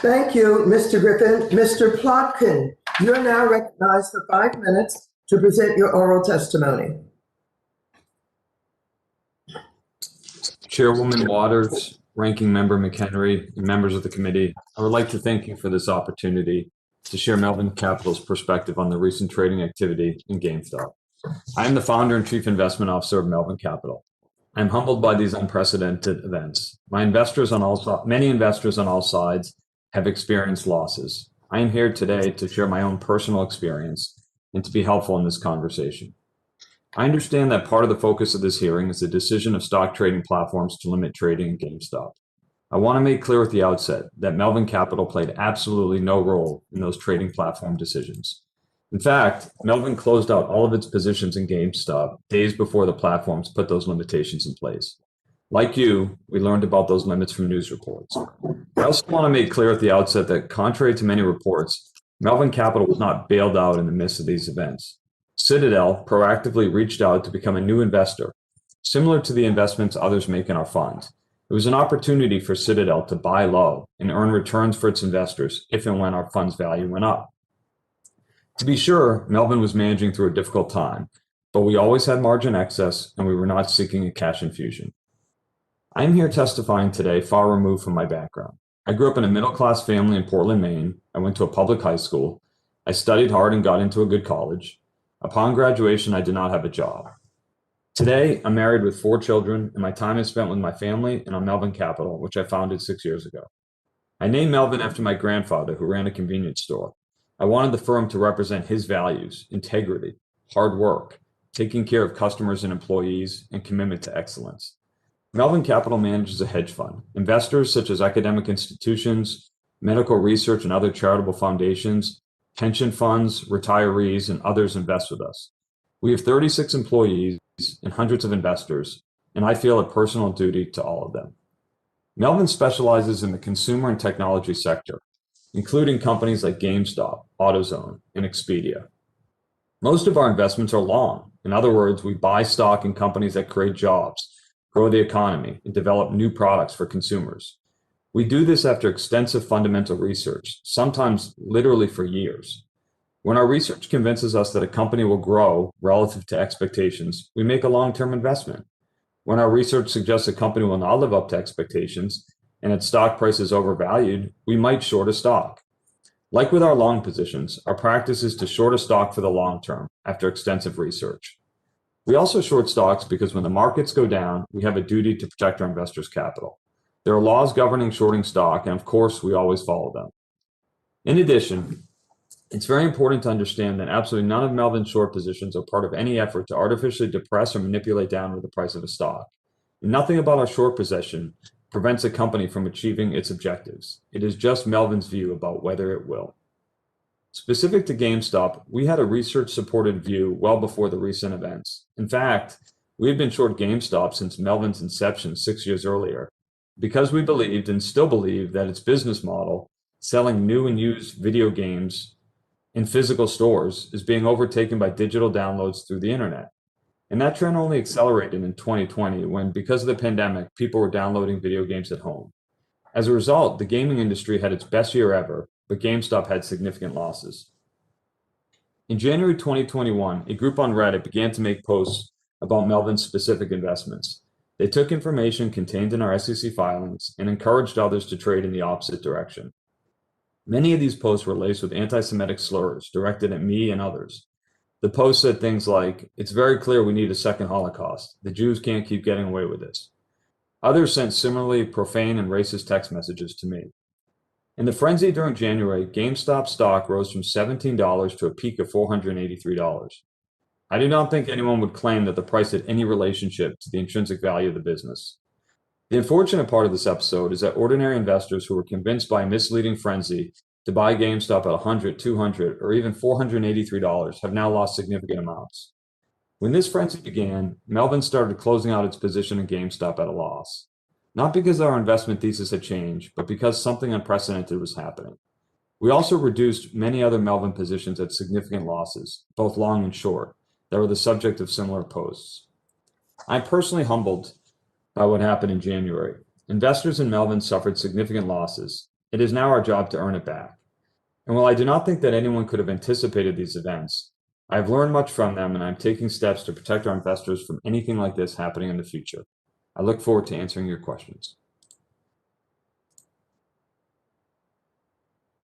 Thank you, Mr. Griffin. Mr. Plotkin, you're now recognized for 5 minutes to present your oral testimony. Chairwoman Waters, Ranking Member McHenry, and members of the committee, I would like to thank you for this opportunity to share Melvin Capital's perspective on the recent trading activity in GameStop. I am the founder and chief investment officer of Melvin Capital. I am humbled by these unprecedented events. Many investors on all sides have experienced losses. I am here today to share my own personal experience and to be helpful in this conversation. I understand that part of the focus of this hearing is the decision of stock trading platforms to limit trading in GameStop. I want to make clear at the outset that Melvin Capital played absolutely no role in those trading platform decisions. In fact, Melvin closed out all of its positions in GameStop days before the platforms put those limitations in place. Like you, we learned about those limits from news reports. I also want to make clear at the outset that contrary to many reports, Melvin Capital was not bailed out in the midst of these events. Citadel proactively reached out to become a new investor, similar to the investments others make in our fund. It was an opportunity for Citadel to buy low and earn returns for its investors if and when our fund's value went up. To be sure, Melvin was managing through a difficult time, but we always had margin excess and we were not seeking a cash infusion. I am here testifying today far removed from my background. I grew up in a middle-class family in Portland, Maine. I went to a public high school. I studied hard and got into a good college. Upon graduation, I did not have a job. Today, I'm married with 4 children, and my time is spent with my family and on Melvin Capital, which I founded 6 years ago. I named Melvin after my grandfather, who ran a convenience store. I wanted the firm to represent his values, integrity, hard work, taking care of customers and employees, and commitment to excellence. Melvin Capital manages a hedge fund. Investors such as academic institutions, medical research, and other charitable foundations, pension funds, retirees, and others invest with us. We have 36 employees and hundreds of investors, and I feel a personal duty to all of them. Melvin specializes in the consumer and technology sector, including companies like GameStop, AutoZone, and Expedia. Most of our investments are long. In other words, we buy stock in companies that create jobs, grow the economy, and develop new products for consumers. We do this after extensive fundamental research, sometimes literally for years. When our research convinces us that a company will grow relative to expectations, we make a long-term investment. When our research suggests a company will not live up to expectations and its stock price is overvalued, we might short a stock. Like with our long positions, our practice is to short a stock for the long term after extensive research. We also short stocks because when the markets go down, we have a duty to protect our investors' capital. There are laws governing shorting stock, and of course, we always follow them. In addition, it's very important to understand that absolutely none of Melvin's short positions are part of any effort to artificially depress or manipulate downward the price of a stock. Nothing about our short position prevents a company from achieving its objectives. It is just Melvin's view about whether it will. Specific to GameStop, we had a research-supported view well before the recent events. In fact, we have been short GameStop since Melvin's inception 6 years earlier, because we believed and still believe that its business model, selling new and used video games in physical stores, is being overtaken by digital downloads through the internet. And that trend only accelerated in 2020 when, because of the pandemic, people were downloading video games at home. As a result, the gaming industry had its best year ever, but GameStop had significant losses. In January 2021, a group on Reddit began to make posts about Melvin's specific investments. They took information contained in our SEC filings and encouraged others to trade in the opposite direction. Many of these posts were laced with anti-Semitic slurs directed at me and others. The post said things like, "It's very clear we need a second Holocaust. The Jews can't keep getting away with this." Others sent similarly profane and racist text messages to me. In the frenzy during January, GameStop stock rose from $17 to a peak of $483. I do not think anyone would claim that the price had any relationship to the intrinsic value of the business. The unfortunate part of this episode is that ordinary investors who were convinced by a misleading frenzy to buy GameStop at $100, $200, or even $483 have now lost significant amounts. When this frenzy began, Melvin started closing out its position in GameStop at a loss. Not because our investment thesis had changed, but because something unprecedented was happening. We also reduced many other Melvin positions at significant losses, both long and short, that were the subject of similar posts. I'm personally humbled by what happened in January. Investors in Melvin suffered significant losses. It is now our job to earn it back. And while I do not think that anyone could have anticipated these events, I have learned much from them and I'm taking steps to protect our investors from anything like this happening in the future. I look forward to answering your questions.